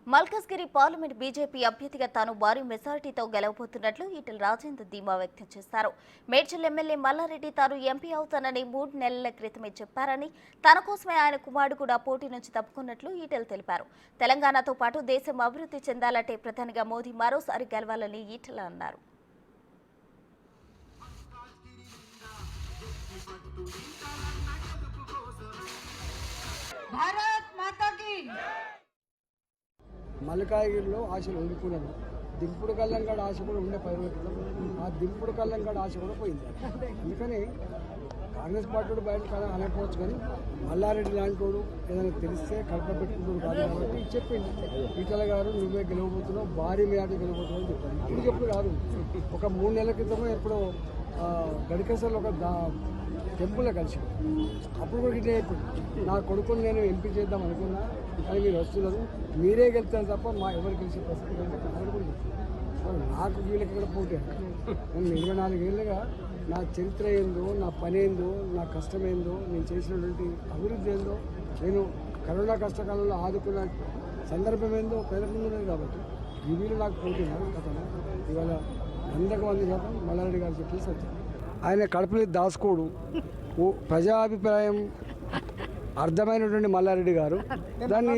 Malkajgiri parliament BJP అభ్యర్థిగా తాను భారీ మెజారిటీతో గెలవబోతున్నట్లు ఈటెల రాజేందర్ ధీమా వ్యక్తం చేశారు. మేడ్చల్ ఎమ్మెల్యే మల్లారెడ్డి తాను ఎంపీ అవుతానని 3 నెలల క్రితమే చెప్పారని, తన కోసమే ఆయన కుమారుడు కూడా పోటీ నుంచి తప్పుకున్నట్లు ఈటెల తెలిపారు. తెలంగాణతో పాటు దేశం అభివృద్ధి చెందాలంటే ప్రధానిగా మోదీ మరోసారి గెలవాలని ఈటెల అన్నారు. మల్కాజ్గిరిలో ఆశలు వదులుకున్నాను. దింపుడు కల్లంగాడ ఆశ కూడా ఉండే పరివర్తన, ఆ దింపుడు కల్లంగాడ ఆశ కూడా పోయింది. అందుకని కాంగ్రెస్ పార్టీ బయట అనకపోవచ్చు, కానీ మల్లారెడ్డి లాంటి వాడు ఏదైనా తెలిస్తే కల్ప పెట్టుకుంటాడు కాదు కాబట్టి చెప్పింది. ఈటెల గారు నువ్వే గెలవబోతున్నావు, భారీ మేడ గెలవబోతున్నావు అని చెప్పాను. ఇప్పుడు చెప్పుడు కాదు, ఒక 3 నెలల క్రితమే ఎప్పుడో గడికేసర్లో ఒక టెంపుల్లో కలిసి అప్పుడు కూడా ఇట్లా చెప్పాడు, నా కొడుకుని నేను ఎంపీ చేద్దాం అనుకున్నా, కానీ మీరు వస్తున్నారు, మీరే గెలుస్తారు తప్ప మా ఎవరు గెలిచే ప్రసక్తి అని కూడా చెప్పారు. నాకు వీళ్ళకి ఇక్కడ పోటీ నేను 24 ఏళ్ళుగా నా చరిత్ర ఏందో, నా పని ఏందో, నా కష్టం ఏందో, నేను చేసినటువంటి అభివృద్ధి ఏందో, నేను కరోనా కష్టకాలంలో ఆదుకున్న సందర్భం ఏందో పేదకుంటున్నది. కాబట్టి ఈ వీళ్ళు నాకు పోటీ కథను ఇవాళ 100% మల్లారెడ్డి గారు చెప్పి సత్యం. ఆయన కడుపుని దాచుకోడు, ప్రజాభిప్రాయం అర్థమైనటువంటి మల్లారెడ్డి గారు దాన్ని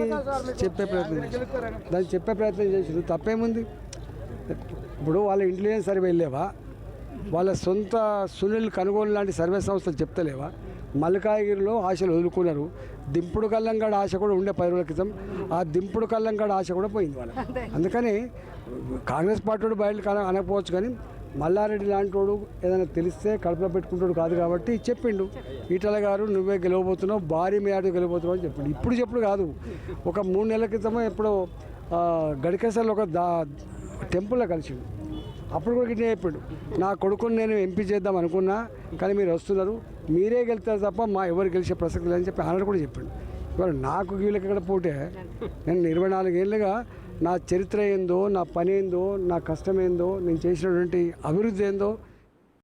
చెప్పే ప్రయత్నం చేసారు. తప్పేముంది? ఇప్పుడు వాళ్ళ ఇంటెలిజెన్స్ సర్వే వెళ్ళేవా, వాళ్ళ సొంత సునీల్ కొనుగోలు లాంటి సర్వే సంస్థలు చెప్తలేవా? మల్కాజ్గిరిలో ఆశలు వదులుకున్నారు. దింపుడు కల్లంగాడ ఆశ కూడా ఉండే 10 రోజుల క్రితం, ఆ దింపుడు కల్లంగాడ ఆశ కూడా పోయింది వాళ్ళ. అందుకని కాంగ్రెస్ పార్టీ బయట అనకపోవచ్చు, కానీ మల్లారెడ్డి లాంటి వాడు ఏదైనా తెలిస్తే కడుపులో పెట్టుకుంటాడు కాదు కాబట్టి చెప్పిండు. ఈటెల గారు నువ్వే గెలవబోతున్నావు, భారీ మేడ గెలవబోతున్నావు అని చెప్పిండు. ఇప్పుడు చెప్పుడు కాదు, ఒక 3 నెలల క్రితమే ఎప్పుడో గడికేసర్లో ఒక టెంపుల్లో కలిసిండు. అప్పుడు కూడా ఇట్లా చెప్పిండు, నా కొడుకుని నేను ఎంపీ చేద్దాం అనుకున్నా, కానీ మీరు వస్తున్నారు, మీరే గెలుస్తారు తప్ప మా ఎవరు గెలిచే ప్రసక్తి లేదని చెప్పి ఆయన కూడా చెప్పిండు. ఇవాళ నాకు వీళ్ళకి ఇక్కడ పోతే నేను 24 ఏళ్ళుగా నా చరిత్ర ఏందో, నా పని ఏందో, నా కష్టం ఏందో, నేను చేసినటువంటి అభివృద్ధి ఏందో